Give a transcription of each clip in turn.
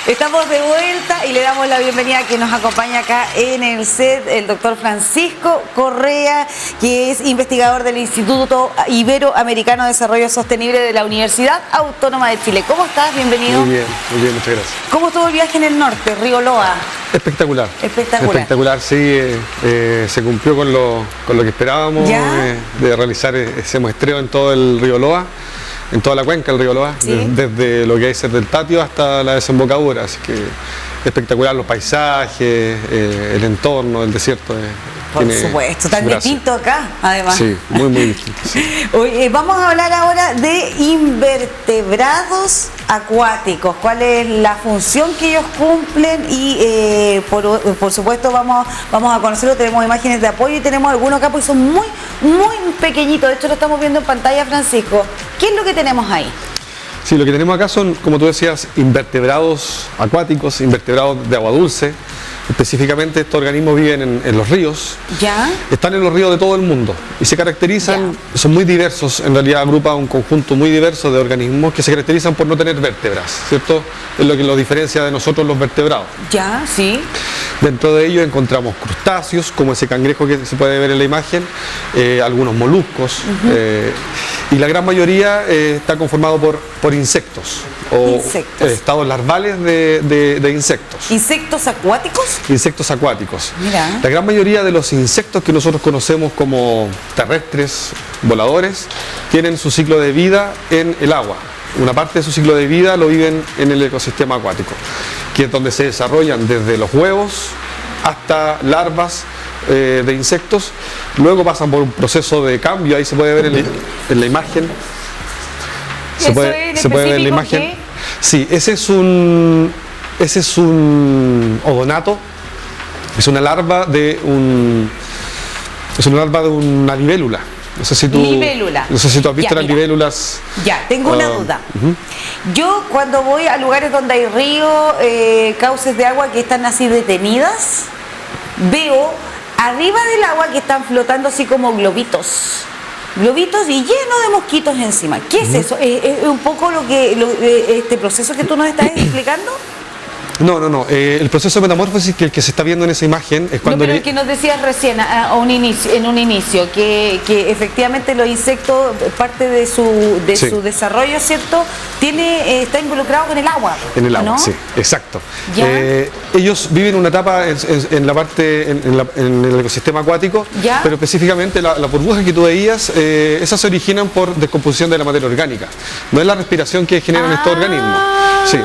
Estamos de vuelta y le damos la bienvenida a quien nos acompaña acá en el set, el doctor Francisco Correa, que es investigador del Instituto Iberoamericano de Desarrollo Sostenible de la Universidad Autónoma de Chile. ¿Cómo estás? Bienvenido. Muy bien, muchas gracias. ¿Cómo estuvo el viaje en el norte, Río Loa? Espectacular. Espectacular. Espectacular, sí. Se cumplió con lo que esperábamos de realizar ese muestreo en todo el Río Loa. En toda la cuenca del río Loa, ¿sí? Desde lo que hay del Tatio hasta la desembocadura, así que espectacular los paisajes, el entorno, el desierto. Por supuesto, tan distinto acá, además. Sí, muy distinto. Sí. Hoy, vamos a hablar ahora de invertebrados acuáticos, cuál es la función que ellos cumplen y por supuesto vamos a conocerlo. Tenemos imágenes de apoyo y tenemos algunos acá porque son muy pequeñitos. De hecho lo estamos viendo en pantalla, Francisco. ¿Qué es lo que tenemos ahí? Sí, lo que tenemos acá son, como tú decías, invertebrados acuáticos, invertebrados de agua dulce. Específicamente estos organismos viven en los ríos. ¿Ya? Están en los ríos de todo el mundo y se caracterizan, son muy diversos, en realidad agrupa un conjunto muy diverso de organismos que se caracterizan por no tener vértebras, ¿cierto? Es lo que los diferencia de nosotros los vertebrados. Ya, sí. Dentro de ellos encontramos crustáceos, como ese cangrejo que se puede ver en la imagen, algunos moluscos, y la gran mayoría está conformado por insectos o estados larvales de insectos. ¿Insectos acuáticos? Insectos acuáticos. Mira. La gran mayoría de los insectos que nosotros conocemos como terrestres, voladores, tienen su ciclo de vida en el agua. Una parte de su ciclo de vida lo viven en el ecosistema acuático, que es donde se desarrollan desde los huevos hasta larvas de insectos. Luego pasan por un proceso de cambio, ahí se puede ver en la imagen. Se puede ver la imagen. ¿Qué? Sí, ese es un odonato, es una larva de una libélula. No sé si tú has visto las libélulas. Ya, tengo una duda. Yo cuando voy a lugares donde hay ríos, cauces de agua que están así detenidas, veo arriba del agua que están flotando así como globitos y lleno de mosquitos encima. ¿Qué es eso? ¿Es un poco este proceso que tú nos estás explicando? No. El proceso de metamorfosis que se está viendo en esa imagen es cuando... No, pero el que nos decías recién en un inicio, que efectivamente los insectos, parte de su desarrollo, ¿cierto? Está involucrado con el agua. En el agua, ¿no? Sí, exacto. Ellos viven una etapa en el ecosistema acuático, pero específicamente la burbuja que tú veías, esas se originan por descomposición de la materia orgánica. No es la respiración que generan estos organismos. Sí.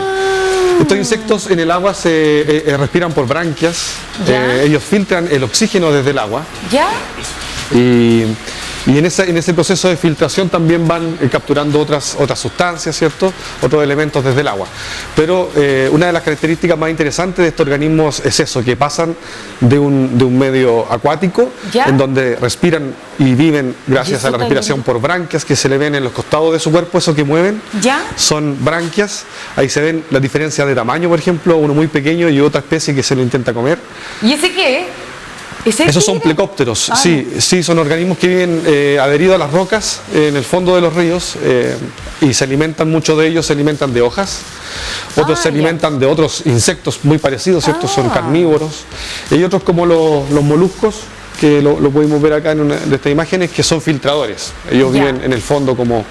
Estos insectos en el agua se respiran por branquias, ellos filtran el oxígeno desde el agua. Y en ese proceso de filtración también van capturando otras sustancias, ¿cierto? Otros elementos desde el agua. Pero una de las características más interesantes de estos organismos es eso, que pasan de un medio acuático, en donde respiran y viven gracias a la respiración por branquias que se le ven en los costados de su cuerpo, eso que mueven, son branquias. Ahí se ven la diferencia de tamaño, por ejemplo, uno muy pequeño y otra especie que se lo intenta comer. ¿Y ese qué es? Esos son plecópteros, sí, son organismos que viven adheridos a las rocas en el fondo de los ríos y se alimentan, muchos de ellos se alimentan de hojas, otros se alimentan de otros insectos muy parecidos, ¿cierto? Son carnívoros. Y hay otros como los moluscos, que lo pudimos ver acá en una de estas imágenes, que son filtradores. Ellos viven en el fondo como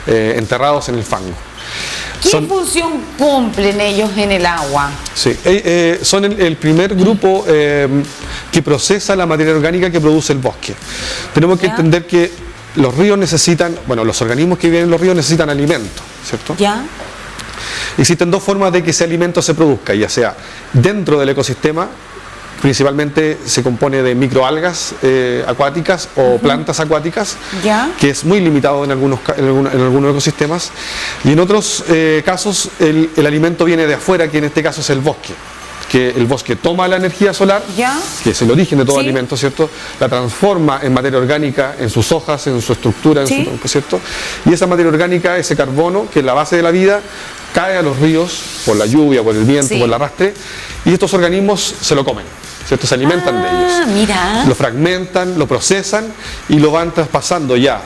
enterrados en el fango. ¿Qué función cumplen ellos en el agua? Sí, son el primer grupo que procesa la materia orgánica que produce el bosque. Tenemos que entender que los ríos necesitan, los organismos que viven en los ríos necesitan alimento, ¿cierto? Existen dos formas de que ese alimento se produzca, ya sea dentro del ecosistema. Principalmente se compone de microalgas acuáticas o plantas acuáticas, que es muy limitado en algunos ecosistemas, y en otros casos el alimento viene de afuera, que en este caso es el bosque, que el bosque toma la energía solar, que es el origen de todo alimento, ¿cierto? La transforma en materia orgánica, en sus hojas, en su estructura, en su tronco, ¿cierto? Y esa materia orgánica, ese carbono, que es la base de la vida, cae a los ríos por la lluvia, por el viento, por el arrastre, y estos organismos se lo comen, ¿cierto? Se alimentan de ellos. Lo fragmentan, lo procesan y lo van traspasando ya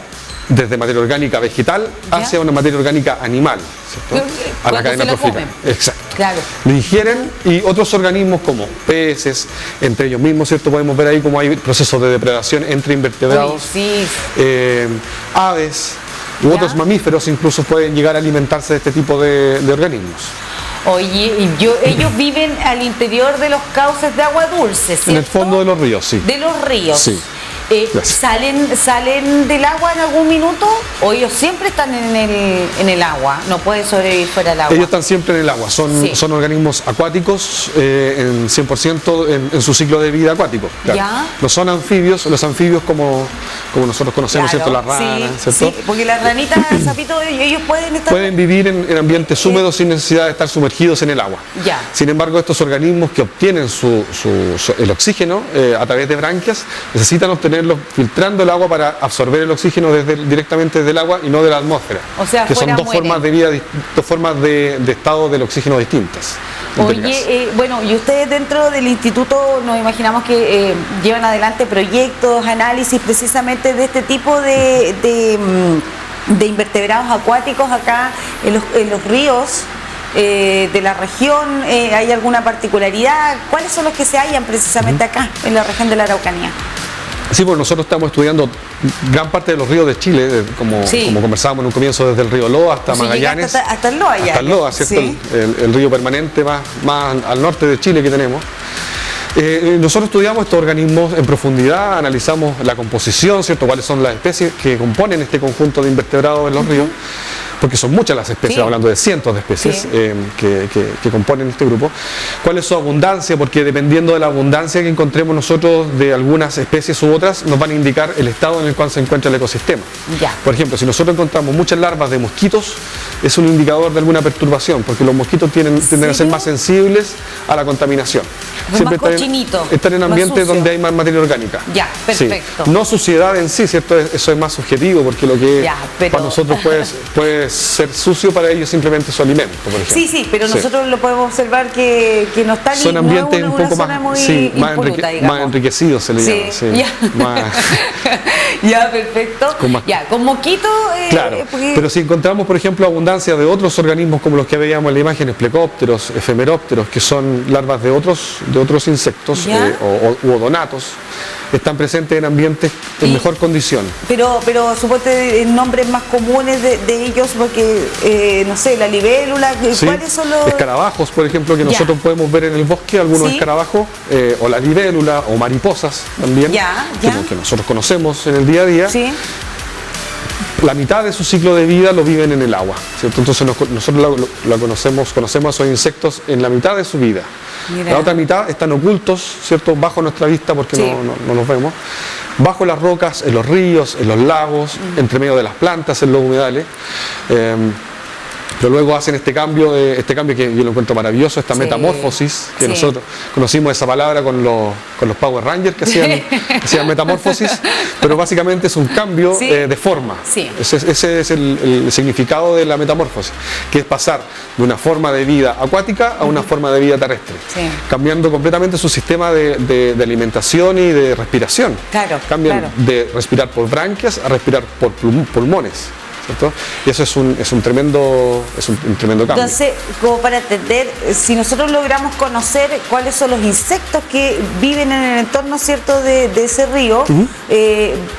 desde materia orgánica vegetal hacia una materia orgánica animal, ¿cierto? A la cadena trófica. Exacto. Claro. Lo ingieren y otros organismos como peces, entre ellos mismos, ¿cierto? Podemos ver ahí cómo hay procesos de depredación entre invertebrados, aves u otros mamíferos incluso pueden llegar a alimentarse de este tipo de organismos. Oye, ellos viven al interior de los cauces de agua dulce, ¿cierto? En el fondo de los ríos, sí. De los ríos. Sí. ¿Salen del agua en algún minuto o ellos siempre están en el agua? No pueden sobrevivir fuera del agua. Ellos están siempre en el agua, son organismos acuáticos en 100% en su ciclo de vida acuático. Claro. ¿Ya? No son anfibios, los anfibios como nosotros conocemos, claro, ¿cierto? Las ranas, ¿cierto? Sí, porque las ranitas, sapito, ellos pueden vivir en ambientes húmedos sin necesidad de estar sumergidos en el agua. Ya. Sin embargo, estos organismos que obtienen el oxígeno a través de branquias necesitan obtenerlo filtrando el agua para absorber el oxígeno directamente desde el agua y no de la atmósfera. O sea, que son dos formas de vida, dos formas de estado del oxígeno distintas. Oye, bueno, y ustedes dentro del instituto nos imaginamos que llevan adelante proyectos, análisis precisamente de este tipo de invertebrados acuáticos acá en los ríos de la región. ¿Hay alguna particularidad? ¿Cuáles son los que se hallan precisamente acá en la región de la Araucanía? Sí, pues nosotros estamos estudiando gran parte de los ríos de Chile, como conversábamos en un comienzo, desde el río Loa hasta Magallanes. Hasta el Loa ya. Hasta el Loa, ¿cierto? Sí. El río permanente más al norte de Chile que tenemos. Nosotros estudiamos estos organismos en profundidad, analizamos la composición, ¿cierto? Cuáles son las especies que componen este conjunto de invertebrados en los ríos, porque son muchas las especies, hablando de cientos de especies que componen este grupo. ¿Cuál es su abundancia? Porque dependiendo de la abundancia que encontremos nosotros de algunas especies u otras, nos van a indicar el estado en el cual se encuentra el ecosistema. Por ejemplo, si nosotros encontramos muchas larvas de mosquitos, es un indicador de alguna perturbación, porque los mosquitos tienden a ser más sensibles a la contaminación. Siempre están en ambientes donde hay más materia orgánica. Ya, perfecto. Sí. No suciedad en sí, ¿cierto? Eso es más subjetivo, porque lo que para nosotros puede ser sucio, para ellos simplemente su alimento, por ejemplo. Sí, pero nosotros lo podemos observar que no está son ambientes no un poco más enriquecidos, se le llama. Sí. Ya, perfecto. Con mosquitos. Claro, pero si encontramos, por ejemplo, abundancia de otros organismos como los que veíamos en la imagen, plecópteros, efemerópteros, que son larvas de otros insectos u odonatos, están presentes en ambientes en mejor condición. Pero suponte nombres más comunes de ellos, porque, no sé, la libélula, ¿cuáles son los...? Escarabajos, por ejemplo, que nosotros podemos ver en el bosque, algunos escarabajos, o la libélula, o mariposas también, que nosotros conocemos en el día a día. La mitad de su ciclo de vida lo viven en el agua, ¿cierto? Entonces nosotros conocemos a esos insectos en la mitad de su vida. La otra mitad están ocultos, ¿cierto? Bajo nuestra vista, porque no los vemos, bajo las rocas, en los ríos, en los lagos, entre medio de las plantas, en los humedales. Pero luego hacen este cambio que yo lo encuentro maravilloso, esta metamorfosis, que nosotros conocimos esa palabra con los Power Rangers que hacían metamorfosis, pero básicamente es un cambio de forma. Ese es el significado de la metamorfosis, que es pasar de una forma de vida acuática a una forma de vida terrestre, cambiando completamente su sistema de alimentación y de respiración. Cambian de respirar por branquias a respirar por pulmones. ¿Cierto? Y eso es un tremendo cambio. Entonces, como para entender, si nosotros logramos conocer cuáles son los insectos que viven en el entorno, ¿cierto?, de ese río,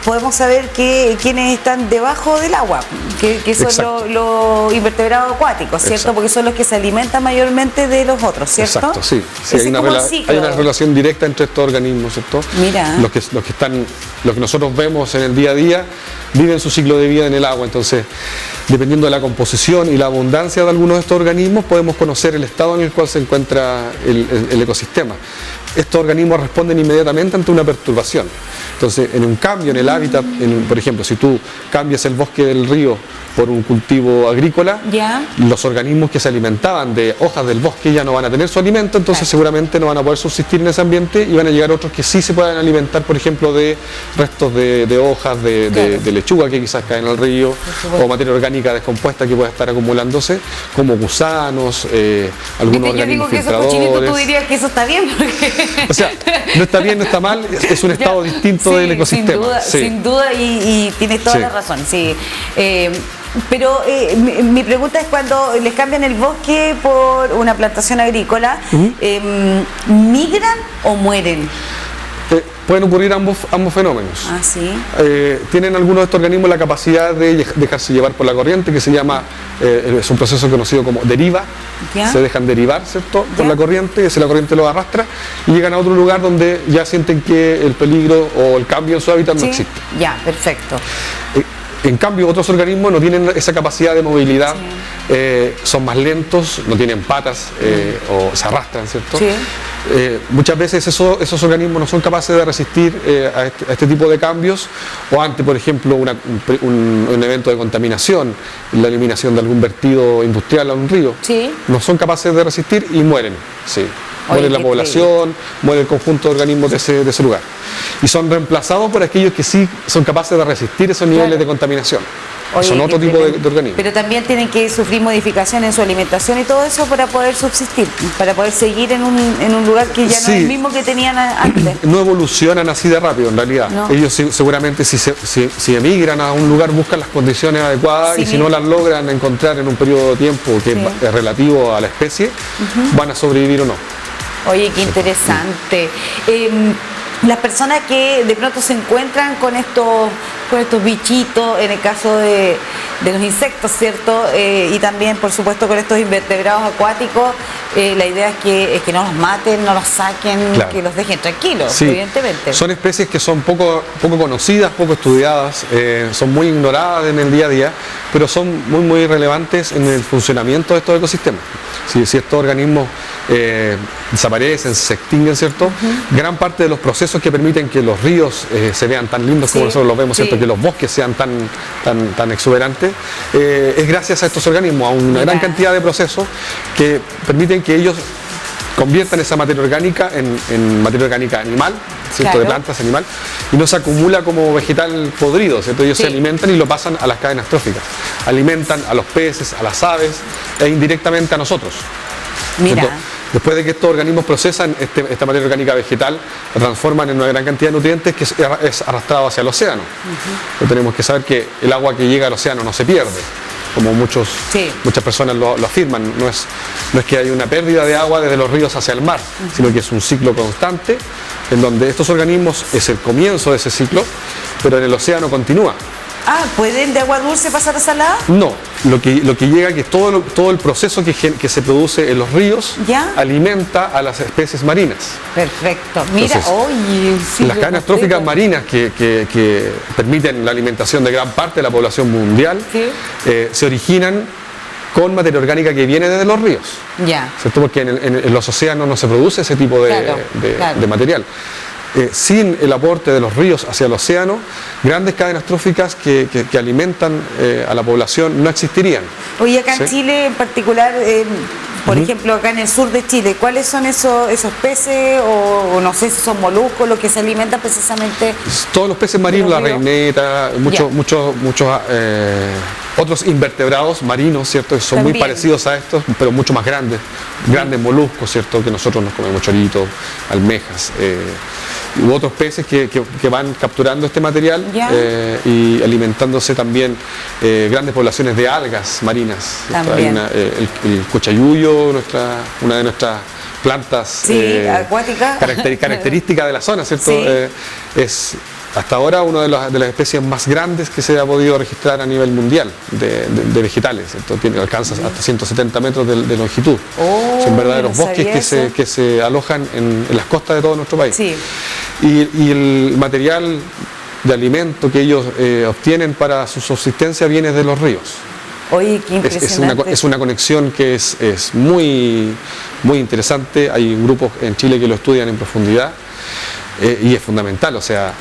podemos saber quiénes están debajo del agua, que son los invertebrados acuáticos, ¿cierto? Porque son los que se alimentan mayormente de los otros, ¿cierto? Exacto, sí. Hay una relación directa entre estos organismos, ¿cierto? Mira. Los que nosotros vemos en el día a día viven su ciclo de vida en el agua. Entonces, dependiendo de la composición y la abundancia de algunos de estos organismos, podemos conocer el estado en el cual se encuentra el ecosistema. Estos organismos responden inmediatamente ante una perturbación. Entonces, en un cambio en el hábitat, por ejemplo, si tú cambias el bosque del río por un cultivo agrícola, los organismos que se alimentaban de hojas del bosque ya no van a tener su alimento, entonces seguramente no van a poder subsistir en ese ambiente, y van a llegar otros que sí se puedan alimentar, por ejemplo, de restos de hojas, de lechuga que quizás caen al río, o materia orgánica descompuesta que pueda estar acumulándose, como gusanos, algunos organismos filtradores. Yo digo que esos cochinitos tú dirías que eso está bien, porque O sea, no está bien, no está mal, es un estado distinto sí, del ecosistema. Sin duda, y tienes toda la razón, sí. Pero mi pregunta es, cuando les cambian el bosque por una plantación agrícola, ¿migran o mueren? Pueden ocurrir ambos fenómenos. Ah, sí. Tienen algunos de estos organismos la capacidad de dejarse llevar por la corriente, que se llama, es un proceso conocido como deriva. ¿Ya? Se dejan derivar, ¿cierto?, por ¿Ya? la corriente, si la corriente los arrastra, y llegan a otro lugar donde ya sienten que el peligro o el cambio en su hábitat no Sí. existe. Ya, perfecto. En cambio, otros organismos no tienen esa capacidad de movilidad, son más lentos, no tienen patas o se arrastran, ¿cierto? Sí. Muchas veces esos organismos no son capaces de resistir a este tipo de cambios, o ante, por ejemplo, un evento de contaminación, la eliminación de algún vertido industrial a un río. Sí. No son capaces de resistir y mueren. Sí. Muere la población, muere el conjunto de organismos de ese lugar. Y son reemplazados por aquellos que sí son capaces de resistir esos niveles de contaminación. Oye, son otro tipo de organismos. Pero también tienen que sufrir modificaciones en su alimentación y todo eso para poder subsistir, para poder seguir en un lugar que ya no es el mismo que tenían antes. No evolucionan así de rápido, en realidad. No. Ellos seguramente si emigran a un lugar buscan las condiciones adecuadas, Sí, y si no las logran encontrar en un periodo de tiempo que es relativo a la especie, van a sobrevivir o no. Oye, qué interesante. Las personas que de pronto se encuentran con estos bichitos, en el caso de los insectos, ¿cierto? Y también, por supuesto, con estos invertebrados acuáticos, la idea es que no los maten, no los saquen, Claro. que los dejen tranquilos, Sí, evidentemente. son especies que son poco conocidas, poco estudiadas, son muy ignoradas en el día a día, pero son muy relevantes en el funcionamiento de estos ecosistemas. Si estos organismos desaparecen, se extinguen, ¿cierto? Gran parte de los procesos que permiten que los ríos se vean tan lindos como nosotros los vemos, ¿cierto? Que los bosques sean tan exuberantes, es gracias a estos organismos, a una gran cantidad de procesos que permiten que ellos conviertan esa materia orgánica en materia orgánica animal, ¿cierto? De plantas, animal, y no se acumula como vegetal podrido, ¿cierto? Ellos se alimentan y lo pasan a las cadenas tróficas, alimentan a los peces, a las aves e indirectamente a nosotros. Mira. ¿Cierto? Después de que estos organismos procesan esta materia orgánica vegetal, la transforman en una gran cantidad de nutrientes que es arrastrado hacia el océano. Pero tenemos que saber que el agua que llega al océano no se pierde, como muchas personas lo afirman. No es que haya una pérdida de agua desde los ríos hacia el mar, sino que es un ciclo constante en donde estos organismos es el comienzo de ese ciclo, pero en el océano continúa. Ah, ¿pueden de agua dulce pasar a salada? No, lo que llega es que todo el proceso que se produce en los ríos alimenta a las especies marinas. Perfecto. Mira, Entonces, oye, las cadenas tróficas marinas que permiten la alimentación de gran parte de la población mundial se originan con materia orgánica que viene desde los ríos. Ya. ¿Cierto? Porque en los océanos no se produce ese tipo de material. Sin el aporte de los ríos hacia el océano, grandes cadenas tróficas que alimentan a la población no existirían. Oye, acá en Chile en particular, por ejemplo, acá en el sur de Chile, ¿cuáles son esos peces o no sé si son moluscos los que se alimentan precisamente? Todos los peces marinos, la reineta, muchos otros invertebrados marinos, ¿cierto? Que son muy parecidos a estos, pero mucho más grandes moluscos, ¿cierto? Que nosotros nos comemos, choritos, almejas, u otros peces que van capturando este material y alimentándose también grandes poblaciones de algas marinas. Hay el cuchayuyo, una de nuestras plantas acuática característica de la zona, ¿cierto? Es hasta ahora una de las especies más grandes que se ha podido registrar a nivel mundial de vegetales, ¿cierto? Alcanza hasta 170 metros de longitud. Son verdaderos bosques que se alojan en las costas de todo nuestro país. Y el material de alimento que ellos obtienen para su subsistencia viene de los ríos. Oye, qué impresionante. Es una conexión que es muy interesante. Hay grupos en Chile que lo estudian en profundidad y es fundamental. O sea,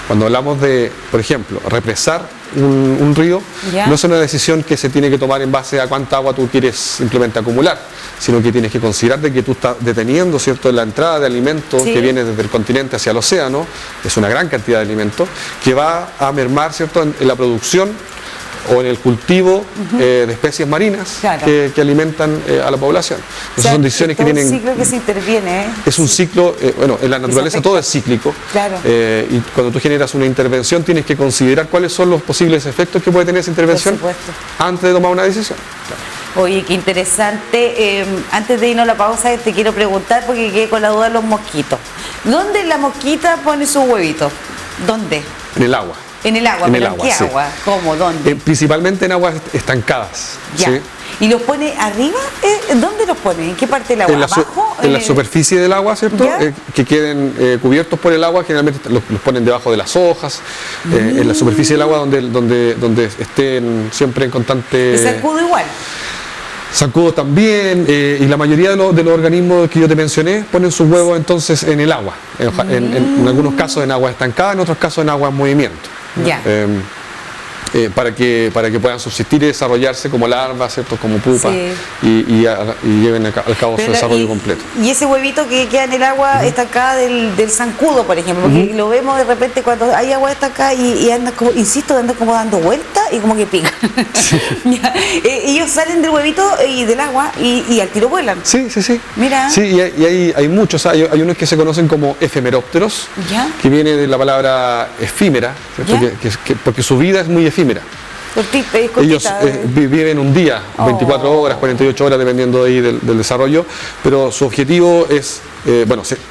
cuando hablamos de, por ejemplo, represar un río, no es una decisión que se tiene que tomar en base a cuánta agua tú quieres simplemente acumular, sino que tienes que considerar de que tú estás deteniendo, ¿cierto?, la entrada de alimentos que viene desde el continente hacia el océano. Es una gran cantidad de alimentos que va a mermar, ¿cierto?, en la producción o en el cultivo de especies marinas Claro. que alimentan a la población. Esas O sea, son decisiones que todo tienen... un ciclo que se interviene, ¿eh? Es un ciclo, bueno, en la naturaleza todo es cíclico. Claro. Y cuando tú generas una intervención tienes que considerar cuáles son los posibles efectos que puede tener esa intervención supuesto. antes de tomar una decisión. Oye, qué interesante. Antes de irnos a la pausa, te quiero preguntar, porque quedé con la duda de los mosquitos. ¿Dónde la mosquita pone sus huevitos? ¿Dónde? En el agua. En el agua, En el ¿pero agua, qué sí. agua? ¿Cómo? ¿Dónde? Principalmente en aguas estancadas. Ya. ¿sí? ¿Y los pone arriba? ¿Dónde los pone? ¿En qué parte del agua? En la, ¿Abajo? en la superficie del agua, ¿cierto? ¿Ya? Que queden cubiertos por el agua, generalmente los ponen debajo de las hojas, en la superficie del agua donde estén siempre en constante... ¿El zancudo igual? Zancudo también, y la mayoría de los organismos que yo te mencioné ponen sus huevos entonces en el agua, en algunos casos en agua estancada, en otros casos en agua en movimiento. Ya. Para que puedan subsistir y desarrollarse como larvas, ¿cierto? Como pupas, Sí. y lleven al cabo su Pero desarrollo completo. Y ese huevito que queda en el agua estancada del zancudo, por ejemplo, porque lo vemos de repente cuando hay agua estancada y anda como, insisto, anda como dando vueltas y como que pica. Ya. Ellos salen del huevito y del agua y al tiro vuelan. Sí, sí, sí. Mira. Sí, y hay muchos, hay unos que se conocen como efemerópteros, Ya. que viene de la palabra efímera, ¿cierto? Ya. Porque su vida es muy efímera. Cortita, Ellos viven un día, 24 horas, 48 horas, dependiendo de ahí del desarrollo, pero su objetivo es,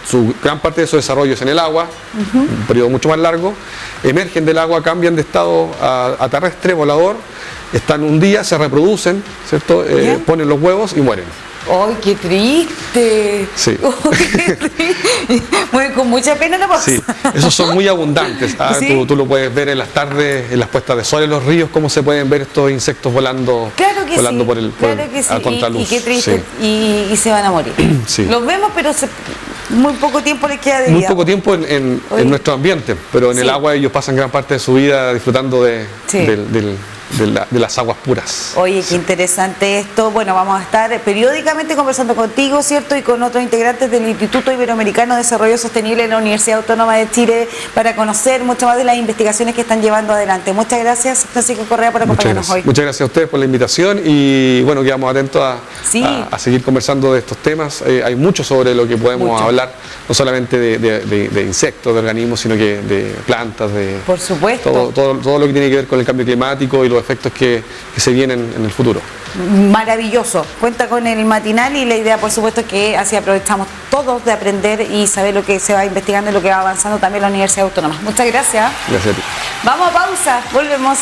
su gran parte de su desarrollo es en el agua, un periodo mucho más largo, emergen del agua, cambian de estado a terrestre, volador, están un día, se reproducen, ¿cierto? Ponen los huevos y mueren. ¡Ay, qué triste! Sí. Ay, qué triste. Bueno, con mucha pena la pausa. Sí, esos son muy abundantes. ¿Sí? Tú lo puedes ver en las tardes, en las puestas de sol en los ríos, cómo se pueden ver estos insectos volando, Claro que volando sí, claro que sí. a contraluz. Y qué triste. Sí. Y se van a morir. Sí. Los vemos, pero muy poco tiempo les queda de Muy vida. poco tiempo en Oye. nuestro ambiente, pero en Sí. el agua ellos pasan gran parte de su vida disfrutando Sí. de las aguas puras. Oye, qué interesante esto. Bueno, vamos a estar periódicamente conversando contigo, ¿cierto? Y con otros integrantes del Instituto Iberoamericano de Desarrollo Sostenible de la Universidad Autónoma de Chile para conocer mucho más de las investigaciones que están llevando adelante. Muchas gracias, Francisco Correa, por acompañarnos hoy. Muchas gracias a ustedes por la invitación y bueno, quedamos atentos Sí. a seguir conversando de estos temas. Hay mucho sobre lo que podemos Mucho. hablar, no solamente de insectos, de organismos, sino que de plantas, Por supuesto. todo lo que tiene que ver con el cambio climático y los efectos que se vienen en el futuro. Maravilloso. Cuenta con el matinal y la idea, por supuesto, es que así aprovechamos todos de aprender y saber lo que se va investigando y lo que va avanzando también la Universidad Autónoma. Muchas gracias. Gracias a ti. Vamos a pausa, volvemos.